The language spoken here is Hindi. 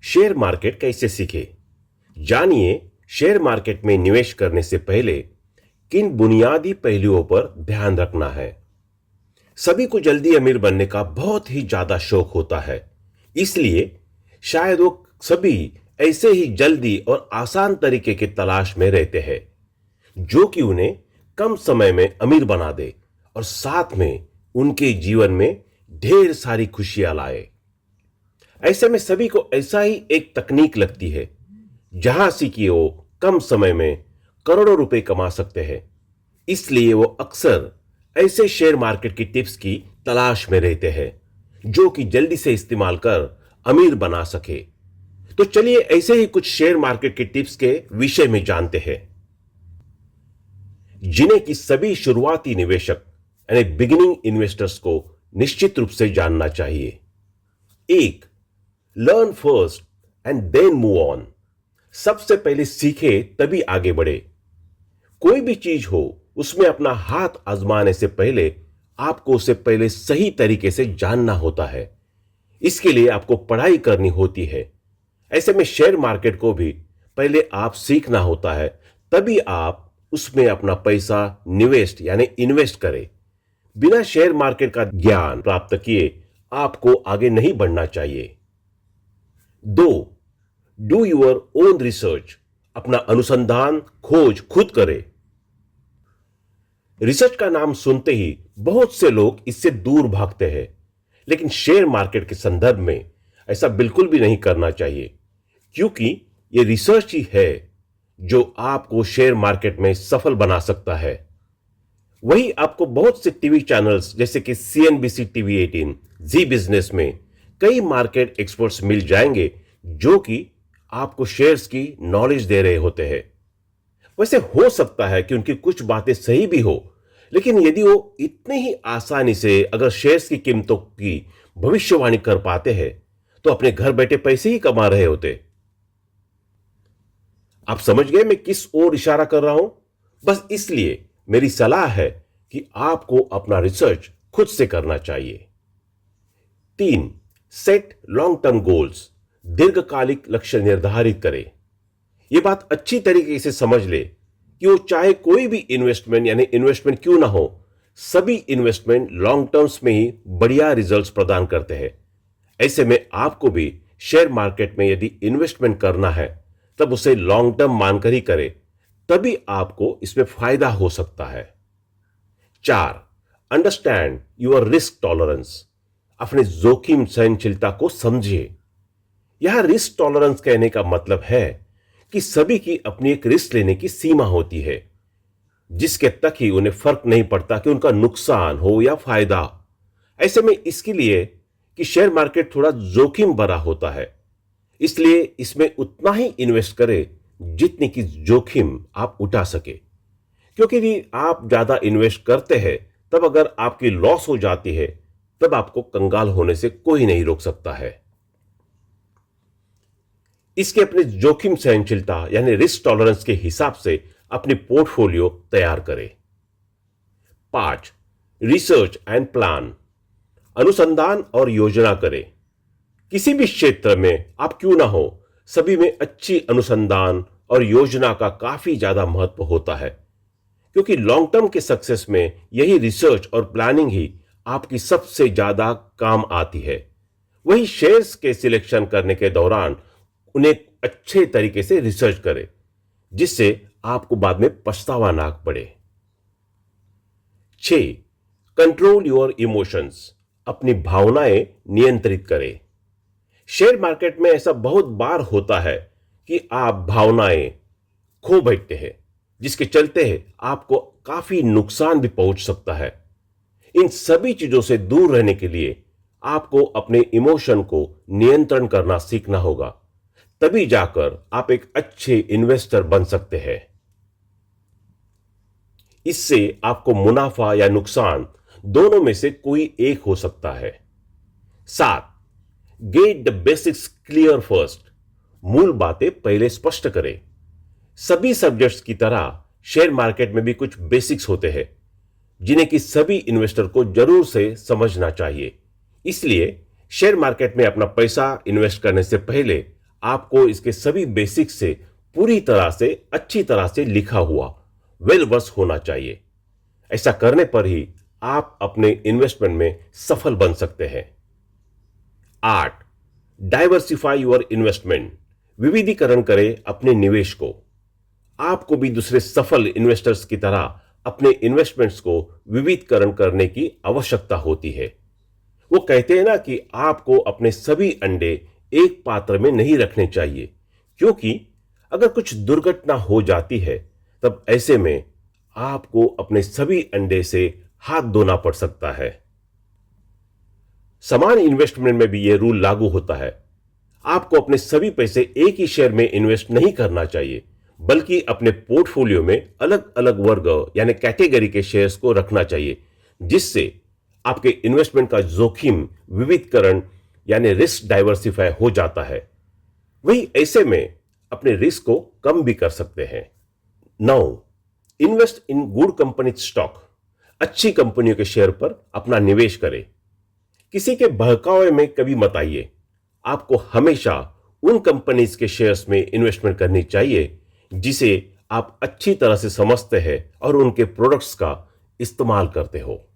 शेयर मार्केट कैसे सीखे? जानिए शेयर मार्केट में निवेश करने से पहले किन बुनियादी पहलुओं पर ध्यान रखना है। सभी को जल्दी अमीर बनने का बहुत ही ज्यादा शौक होता है, इसलिए शायद वो सभी ऐसे ही जल्दी और आसान तरीके की तलाश में रहते हैं जो कि उन्हें कम समय में अमीर बना दे और साथ में उनके जीवन में ढेर सारी खुशियां लाए। ऐसे में सभी को ऐसा ही एक तकनीक लगती है जहां से कि वो कम समय में करोड़ों रुपए कमा सकते हैं। इसलिए वो अक्सर ऐसे शेयर मार्केट की टिप्स की तलाश में रहते हैं जो कि जल्दी से इस्तेमाल कर अमीर बना सके। तो चलिए ऐसे ही कुछ शेयर मार्केट की टिप्स के विषय में जानते हैं जिन्हें कि सभी शुरुआती निवेशक यानी बिगिनिंग इन्वेस्टर्स को निश्चित रूप से जानना चाहिए। एक, learn first and then move on. सबसे पहले सीखे तभी आगे बढ़े। कोई भी चीज हो उसमें अपना हाथ आजमाने से पहले आपको उसे पहले सही तरीके से जानना होता है। इसके लिए आपको पढ़ाई करनी होती है। ऐसे में शेयर मार्केट को भी पहले आप सीखना होता है, तभी आप उसमें अपना पैसा निवेश यानी इन्वेस्ट करें। बिना शेयर मार्केट का ज्ञान प्राप्त किए आपको आगे नहीं बढ़ना चाहिए। दो, डू यूर ओन रिसर्च। अपना अनुसंधान खोज खुद करें। रिसर्च का नाम सुनते ही बहुत से लोग इससे दूर भागते हैं, लेकिन शेयर मार्केट के संदर्भ में ऐसा बिल्कुल भी नहीं करना चाहिए, क्योंकि यह रिसर्च ही है जो आपको शेयर मार्केट में सफल बना सकता है। वही आपको बहुत से टीवी चैनल्स जैसे कि CNBC TV 18, जी बिजनेस में कई मार्केट एक्सपर्ट्स मिल जाएंगे जो कि आपको शेयर्स की नॉलेज दे रहे होते हैं। वैसे हो सकता है कि उनकी कुछ बातें सही भी हो, लेकिन यदि वो इतने ही आसानी से अगर शेयर्स की कीमतों की भविष्यवाणी कर पाते हैं तो अपने घर बैठे पैसे ही कमा रहे होते। आप समझ गए मैं किस ओर इशारा कर रहा हूं? बस इसलिए मेरी सलाह है कि आपको अपना रिसर्च खुद से करना चाहिए। तीन, सेट लॉन्ग टर्म गोल्स। दीर्घकालिक लक्ष्य निर्धारित करें। यह बात अच्छी तरीके से समझ ले कि वो चाहे कोई भी इन्वेस्टमेंट यानी इन्वेस्टमेंट क्यों ना हो, सभी इन्वेस्टमेंट लॉन्ग टर्म्स में ही बढ़िया रिजल्ट्स प्रदान करते हैं। ऐसे में आपको भी शेयर मार्केट में यदि इन्वेस्टमेंट करना है तब उसे लॉन्ग टर्म मानकर ही करें, तभी आपको इसमें फायदा हो सकता है। चार, अंडरस्टैंड योर रिस्क टॉलरेंस। अपने जोखिम सहनशीलता को समझिए। यह रिस्क टॉलरेंस कहने का मतलब है कि सभी की अपनी एक रिस्क लेने की सीमा होती है, जिसके तक ही उन्हें फर्क नहीं पड़ता कि उनका नुकसान हो या फायदा। ऐसे में इसके लिए कि शेयर मार्केट थोड़ा जोखिम भरा होता है, इसलिए इसमें उतना ही इन्वेस्ट करें जितनी की जोखिम आप उठा सके। क्योंकि यदि आप ज्यादा इन्वेस्ट करते हैं तब अगर आपकी लॉस हो जाती है तब आपको कंगाल होने से कोई नहीं रोक सकता है। इसके अपने जोखिम सहनशीलता यानी रिस्क टॉलरेंस के हिसाब से अपनी पोर्टफोलियो तैयार करें। 5, रिसर्च एंड प्लान। अनुसंधान और योजना करें। किसी भी क्षेत्र में आप क्यों ना हो, सभी में अच्छी अनुसंधान और योजना का काफी ज्यादा महत्व होता है, क्योंकि लॉन्ग टर्म के सक्सेस में यही रिसर्च और प्लानिंग ही आपकी सबसे ज्यादा काम आती है। वही शेयर्स के सिलेक्शन करने के दौरान उन्हें अच्छे तरीके से रिसर्च करें, जिससे आपको बाद में पछतावा ना पड़े। 6, कंट्रोल योर इमोशंस। अपनी भावनाएं नियंत्रित करें। शेयर मार्केट में ऐसा बहुत बार होता है कि आप भावनाएं खो बैठते हैं, जिसके चलते हैं आपको काफी नुकसान भी पहुंच सकता है। इन सभी चीजों से दूर रहने के लिए आपको अपने इमोशन को नियंत्रण करना सीखना होगा, तभी जाकर आप एक अच्छे इन्वेस्टर बन सकते हैं। इससे आपको मुनाफा या नुकसान दोनों में से कोई एक हो सकता है। 7, get the basics clear first. मूल बातें पहले स्पष्ट करें। सभी सब्जेक्ट्स की तरह शेयर मार्केट में भी कुछ बेसिक्स होते हैं जिन्हें कि सभी इन्वेस्टर को जरूर से समझना चाहिए। इसलिए शेयर मार्केट में अपना पैसा इन्वेस्ट करने से पहले आपको इसके सभी बेसिक्स से पूरी तरह से अच्छी तरह से लिखा हुआ वेल वर्स होना चाहिए। ऐसा करने पर ही आप अपने इन्वेस्टमेंट में सफल बन सकते हैं। 8, डाइवर्सिफाई योर इन्वेस्टमेंट। विविधीकरण करें अपने निवेश को। आपको भी दूसरे सफल इन्वेस्टर्स की तरह अपने इन्वेस्टमेंट्स को विविधीकरण करने की आवश्यकता होती है। वो कहते हैं ना कि आपको अपने सभी अंडे एक पात्र में नहीं रखने चाहिए, क्योंकि अगर कुछ दुर्घटना हो जाती है तब ऐसे में आपको अपने सभी अंडे से हाथ धोना पड़ सकता है। समान इन्वेस्टमेंट में भी यह रूल लागू होता है। आपको अपने सभी पैसे एक ही शेयर में इन्वेस्ट नहीं करना चाहिए, बल्कि अपने पोर्टफोलियो में अलग अलग वर्ग यानी कैटेगरी के शेयर्स को रखना चाहिए, जिससे आपके इन्वेस्टमेंट का जोखिम विविधकरण यानी रिस्क डाइवर्सिफाई हो जाता है। वही ऐसे में अपने रिस्क को कम भी कर सकते हैं। 9, invest in good company stock. अच्छी कंपनियों के शेयर पर अपना निवेश करें। किसी के बहकावे में कभी मत आइए। आपको हमेशा उन कंपनीज के शेयर्स में इन्वेस्टमेंट करनी चाहिए जिसे आप अच्छी तरह से समझते हैं और उनके प्रोडक्ट्स का इस्तेमाल करते हो।